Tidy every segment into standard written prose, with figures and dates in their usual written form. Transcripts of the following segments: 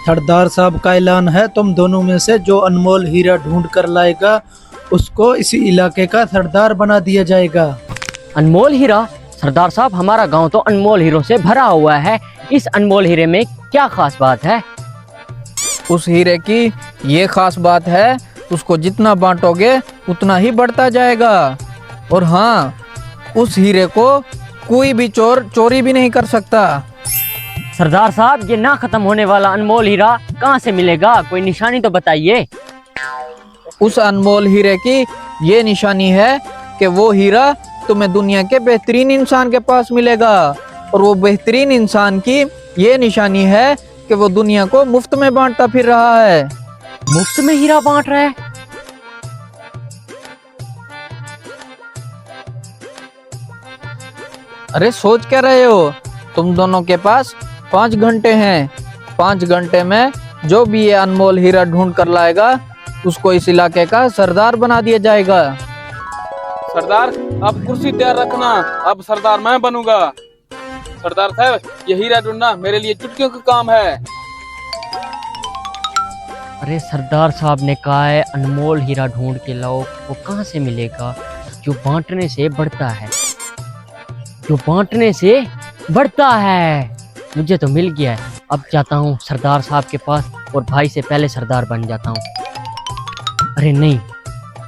सरदार साहब का ऐलान है, तुम दोनों में से जो अनमोल हीरा ढूंढ कर लाएगा उसको इसी इलाके का सरदार बना दिया जाएगा। अनमोल हीरा? सरदार साहब, हमारा गांव तो अनमोल हीरों से भरा हुआ है। इस अनमोल हीरे में क्या खास बात है? उस हीरे की ये खास बात है, उसको जितना बांटोगे उतना ही बढ़ता जाएगा। और हाँ, उस हीरे को कोई भी चोर चोरी भी नहीं कर सकता। सरदार साहब, ये ना खत्म होने वाला अनमोल हीरा कहाँ से मिलेगा? कोई निशानी तो बताइए। उस अनमोल हीरे की ये निशानी है कि वो हीरा तुम्हें दुनिया के बेहतरीन इंसान के पास मिलेगा। और वो बेहतरीन इंसान की ये निशानी है कि वो दुनिया को मुफ्त में बांटता फिर रहा है। मुफ्त में हीरा बांट रहा है? अरे सोच क्या रहे हो? तुम दोनों के पास 5 घंटे हैं। 5 घंटे में जो भी ये अनमोल हीरा ढूंढ कर लाएगा उसको इस इलाके का सरदार बना दिया जाएगा। सरदार, अब कुर्सी तैयार रखना, अब सरदार मैं बनूंगा। सरदार साहब, ये हीरा ढूंढना मेरे लिए चुटकियों का काम है। अरे सरदार साहब ने कहा है अनमोल हीरा ढूंढ के लाओ। वो कहाँ से मिलेगा? जो बांटने से बढ़ता है, जो बांटने से बढ़ता है। मुझे तो मिल गया है। अब जाता हूँ सरदार साहब के पास और भाई से पहले सरदार बन जाता हूँ। अरे नहीं,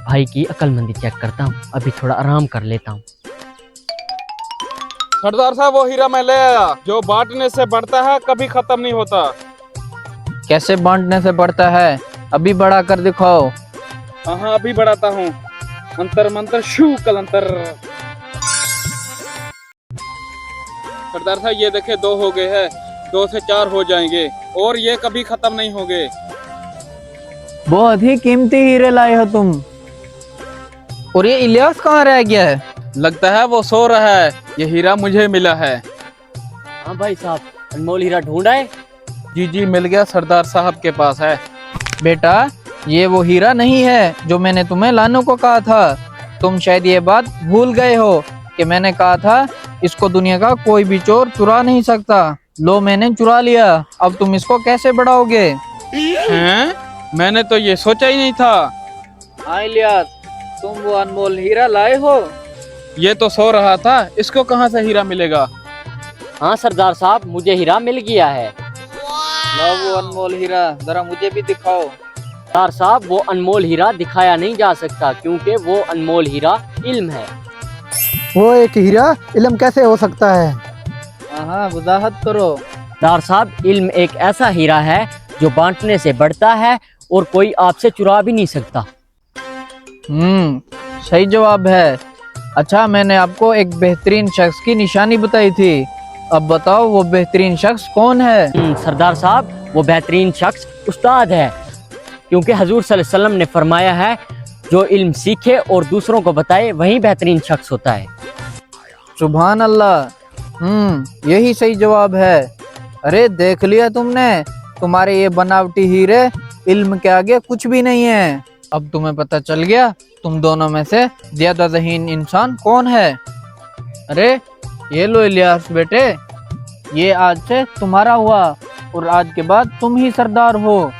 भाई की अक्लमंदी चेक करता हूँ। अभी थोड़ा आराम कर लेता हूँ। सरदार साहब, वो हीरा मैं ले आया। जो बांटने से बढ़ता है कभी खत्म नहीं होता। कैसे बांटने से बढ़ता है? अभी बढ़ा कर दिखाओ। हाँ, अभी बढ़ाता हूँ। मंत्र मंत्र शू कलंतर। सरदार साहब, ये देखे 2 हो गए हैं। 2 से 4 हो जाएंगे और ये कभी खत्म नहीं होंगे। बहुत ही कीमती हीरे लाए हो तुम। और ये इलियास कहाँ रह गया है? लगता है वो सो रहा है। ये हीरा मुझे मिला है। हाँ भाई साहब, अनमोल हीरा ढूंढा है? जी जी, मिल गया। सरदार साहब के पास है। बेटा, ये वो हीरा नहीं है जो मैंने तुम्हें लाने को कहा था। तुम शायद ये बात भूल गए हो कि मैंने कहा था इसको दुनिया का कोई भी चोर चुरा नहीं सकता। लो, मैंने चुरा लिया। अब तुम इसको कैसे बढ़ाओगे? हैं? मैंने तो ये सोचा ही नहीं था। हाँ इलियास, तुम वो अनमोल हीरा लाए हो? ये तो सो रहा था, इसको कहाँ से हीरा मिलेगा? हाँ सरदार साहब, मुझे हीरा मिल गया है। लाओ वो अनमोल हीरा, जरा मुझे भी दिखाओ। सरदार साहब, वो अनमोल हीरा दिखाया नहीं जा सकता क्योंकि वो अनमोल हीरा इल्म है। वो एक हीरा इल्म कैसे हो सकता है? हाँ, वजाहत करो। सरदार साहब, इल्म एक ऐसा हीरा है जो बांटने से बढ़ता है और कोई आपसे चुरा भी नहीं सकता। सही जवाब है। अच्छा, मैंने आपको एक बेहतरीन शख्स की निशानी बताई थी। अब बताओ वो बेहतरीन शख्स कौन है? सरदार साहब, वो बेहतरीन शख्स उस्ताद है, क्योंकि हजूर सल्लल्लाहु अलैहि वसल्लम ने फरमाया है जो इल्म सीखे और दूसरों को बताए वही बेहतरीन शख्स होता है। सुभान अल्लाह। यही सही जवाब है। अरे देख लिया तुमने, तुम्हारे ये बनावटी हीरे इल्म के आगे कुछ भी नहीं है। अब तुम्हें पता चल गया तुम दोनों में से ज्यादा ज़हीन इंसान कौन है। अरे ये लो इलियास बेटे, ये आज से तुम्हारा हुआ और आज के बाद तुम ही सरदार हो।